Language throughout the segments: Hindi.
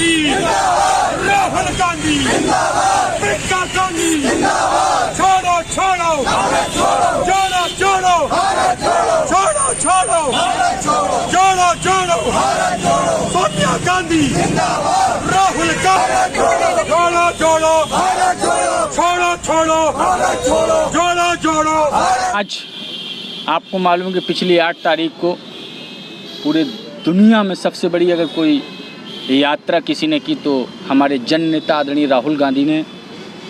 गांधी राहुल गांधी प्रियंका गांधी छोड़ो छोड़ो जोड़ो जोड़ो छोड़ो छोड़ो जोड़ो जोड़ो सोनिया गांधी राहुल गांधी जोड़ो जोड़ो छोड़ो छोड़ो जोड़ो जोड़ो। आज आपको मालूम है कि पिछली 8 तारीख को पूरे दुनिया में सबसे बड़ी अगर कोई यात्रा किसी ने की तो हमारे जन नेता आदरणीय राहुल गांधी ने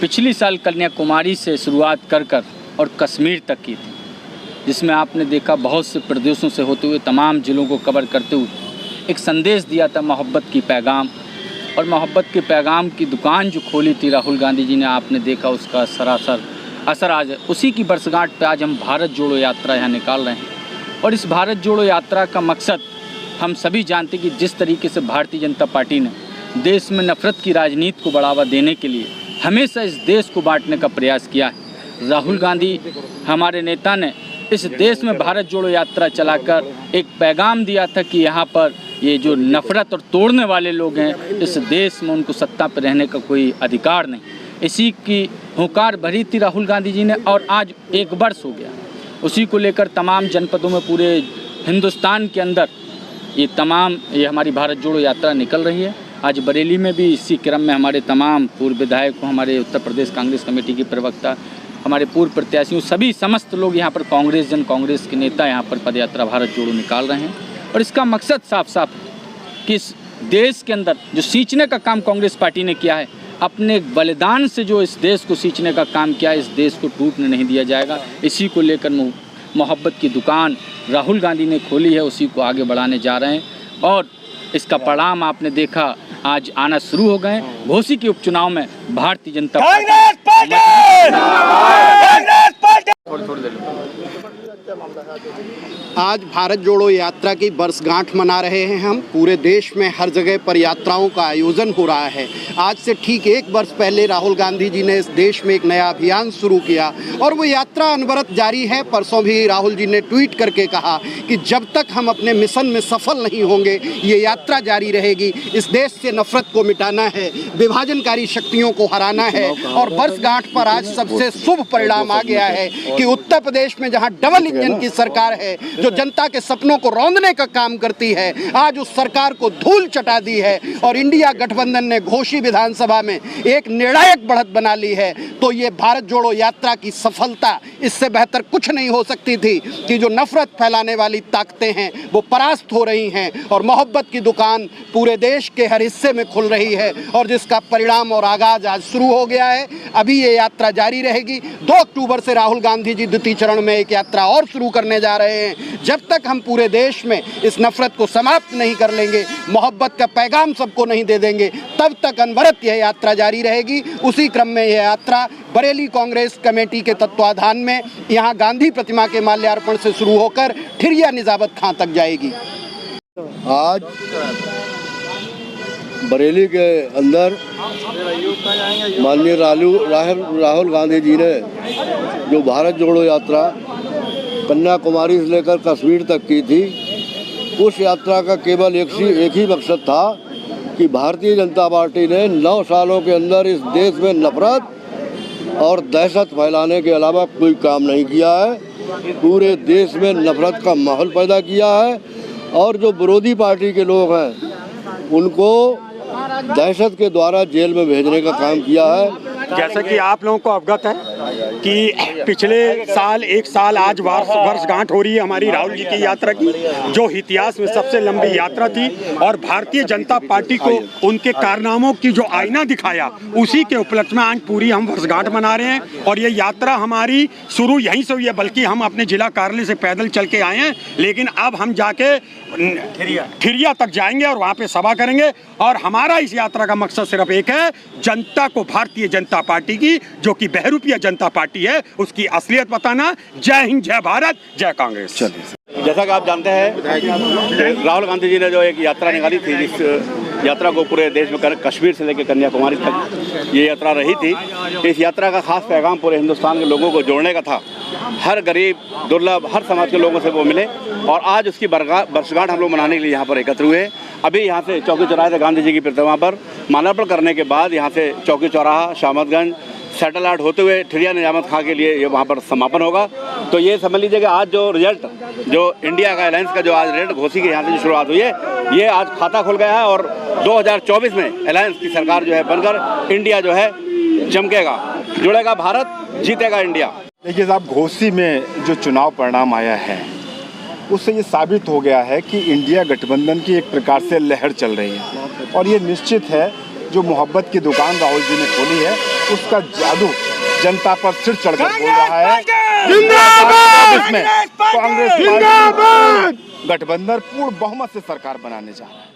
पिछली साल कन्याकुमारी से शुरुआत कर और कश्मीर तक की थी, जिसमें आपने देखा बहुत से प्रदेशों से होते हुए तमाम ज़िलों को कवर करते हुए एक संदेश दिया था मोहब्बत की पैगाम। और मोहब्बत के पैगाम की दुकान जो खोली थी राहुल गांधी जी ने, आपने देखा उसका सरासर असर आज उसी की वर्षगांठ पे आज हम भारत जोड़ो यात्रा यहाँ निकाल रहे हैं। और इस भारत जोड़ो यात्रा का मकसद हम सभी जानते कि जिस तरीके से भारतीय जनता पार्टी ने देश में नफरत की राजनीति को बढ़ावा देने के लिए हमेशा इस देश को बांटने का प्रयास किया है, राहुल गांधी हमारे नेता ने इस देश में भारत जोड़ो यात्रा चलाकर एक पैगाम दिया था कि यहाँ पर ये जो नफरत और तोड़ने वाले लोग हैं इस देश में उनको सत्ता पर रहने का कोई अधिकार नहीं। इसी की हुंकार भरी थी राहुल गांधी जी ने और आज 1 वर्ष हो गया। उसी को लेकर तमाम जनपदों में पूरे हिंदुस्तान के अंदर ये हमारी भारत जोड़ो यात्रा निकल रही है। आज बरेली में भी इसी क्रम में हमारे तमाम पूर्व विधायकों, हमारे उत्तर प्रदेश कांग्रेस कमेटी के प्रवक्ता, हमारे पूर्व प्रत्याशियों, सभी समस्त लोग यहाँ पर जन कांग्रेस के नेता यहाँ पर पदयात्रा भारत जोड़ो निकाल रहे हैं। और इसका मकसद साफ साफ है कि इस देश के अंदर जो सींचने का काम कांग्रेस पार्टी ने किया है, अपने बलिदान से जो इस देश को सींचने का काम किया है, इस देश को टूटने नहीं दिया जाएगा। इसी को लेकर मोहब्बत की दुकान राहुल गांधी ने खोली है, उसी को आगे बढ़ाने जा रहे हैं। और इसका परिणाम आपने देखा आज आना शुरू हो गए। घोसी के उपचुनाव में भारतीय जनता आज भारत जोड़ो यात्रा की वर्षगांठ मना रहे हैं हम। पूरे देश में हर जगह पर यात्राओं का आयोजन हो रहा है। आज से ठीक 1 वर्ष पहले राहुल गांधी जी ने इस देश में एक नया अभियान शुरू किया और वो यात्रा अनवरत जारी है। परसों भी राहुल जी ने ट्वीट करके कहा कि जब तक हम अपने मिशन में सफल नहीं होंगे ये यात्रा जारी रहेगी। इस देश से नफरत को मिटाना है, विभाजनकारी शक्तियों को हराना है। और वर्षगांठ पर आज सबसे शुभ परिणाम आ गया है कि उत्तर प्रदेश में जहां डबल इंजन की सरकार है जो जनता के सपनों को रौंदने का काम करती है, आज उस सरकार को धूल चटा दी है और इंडिया गठबंधन ने घोसी विधानसभा में एक निर्णायक बढ़त बना ली है। तो ये भारत जोड़ो यात्रा की सफलता, इससे बेहतर कुछ नहीं हो सकती थी कि जो नफरत फैलाने वाली ताकतें हैं वो परास्त हो रही हैं और मोहब्बत की दुकान पूरे देश के हर हिस्से में खुल रही है और जिसका परिणाम और आगाज आज शुरू हो गया है। अभी ये यात्रा जारी रहेगी। 2 अक्टूबर से राहुल गांधी जी द्वितीय चरण में एक यात्रा और शुरू करने जा रहे हैं। जब तक हम पूरे देश में इस नफरत को समाप्त नहीं कर लेंगे, मोहब्बत का पैगाम सबको नहीं दे देंगे, तब तक अनवरत यह यात्रा जारी रहेगी। उसी क्रम में यह यात्रा बरेली कांग्रेस कमेटी के तत्वाधान में यहाँ गांधी प्रतिमा के माल्यार्पण से शुरू होकर ठिरिया निजामत खां तक जाएगी। आज बरेली के अंदर माननीय राहुल गांधी जी ने जो भारत जोड़ो यात्रा कन्याकुमारी से लेकर कश्मीर तक की थी, उस यात्रा का केवल एक ही मकसद था कि भारतीय जनता पार्टी ने 9 सालों के अंदर इस देश में नफरत और दहशत फैलाने के अलावा कोई काम नहीं किया है। पूरे देश में नफरत का माहौल पैदा किया है और जो विरोधी पार्टी के लोग हैं उनको दहशत के द्वारा जेल में भेजने का काम किया है। जैसा कि आप लोगों को अवगत है कि पिछले साल 1 साल आज वर्षगांठ हो रही है हमारी राहुल जी की यात्रा की, जो इतिहास में सबसे लंबी यात्रा थी और भारतीय जनता पार्टी को उनके कारनामों की जो आईना दिखाया, उसी के उपलक्ष्य में आज पूरी हम वर्षगांठ मना रहे हैं। और ये यात्रा हमारी शुरू यहीं से हुई है, बल्कि हम अपने जिला कार्यालय से पैदल चल के आए हैं, लेकिन अब हम जाके ठिरिया तक जाएंगे और वहाँ पे सभा करेंगे। और हमारा इस यात्रा का मकसद सिर्फ एक है, जनता को भारतीय जनता पार्टी की, जो कि बहुरूपिया जनता पार्टी है, उसकी असलियत बताना। जय हिंद, जय भारत, जय कांग्रेस। जैसा कि आप जानते हैं राहुल गांधी जी ने जो एक यात्रा निकाली थी, जिस यात्रा को पूरे देश में कश्मीर से लेकर कन्याकुमारी तक ये यात्रा रही थी, इस यात्रा का खास पैगाम पूरे हिंदुस्तान के लोगों को जोड़ने का था। हर गरीब, दुर्लभ, हर समाज के लोगों से वो मिले और आज उसकी वर्षगांठ हम लोग मनाने के लिए यहाँ पर एकत्र हुए। अभी यहाँ से चौकी चौराहे से गांधी जी की प्रतिमा पर माल्यार्पण करने के बाद यहाँ से चौकी चौराहा, शामतगंज, सैटेलाइट होते हुए ठिरिया निजामत खां के लिए ये वहाँ पर समापन होगा। तो ये समझ लीजिए कि आज जो रिजल्ट, जो इंडिया का अलायंस का जो आज रिजल्ट घोषित की यहाँ से जो शुरुआत हुई है, ये आज खाता खुल गया है और 2024 में अलायंस की सरकार जो है बनकर इंडिया जो है चमकेगा, जुड़ेगा भारत, जीतेगा इंडिया। देखिए साहब, घोसी में जो चुनाव परिणाम आया है उससे ये साबित हो गया है कि इंडिया गठबंधन की एक प्रकार से लहर चल रही है और ये निश्चित है जो मोहब्बत की दुकान राहुल जी ने खोली है उसका जादू जनता पर सिर चढ़कर बोल रहा है। कांग्रेस गठबंधन पूर्ण बहुमत से सरकार बनाने जा रहा है।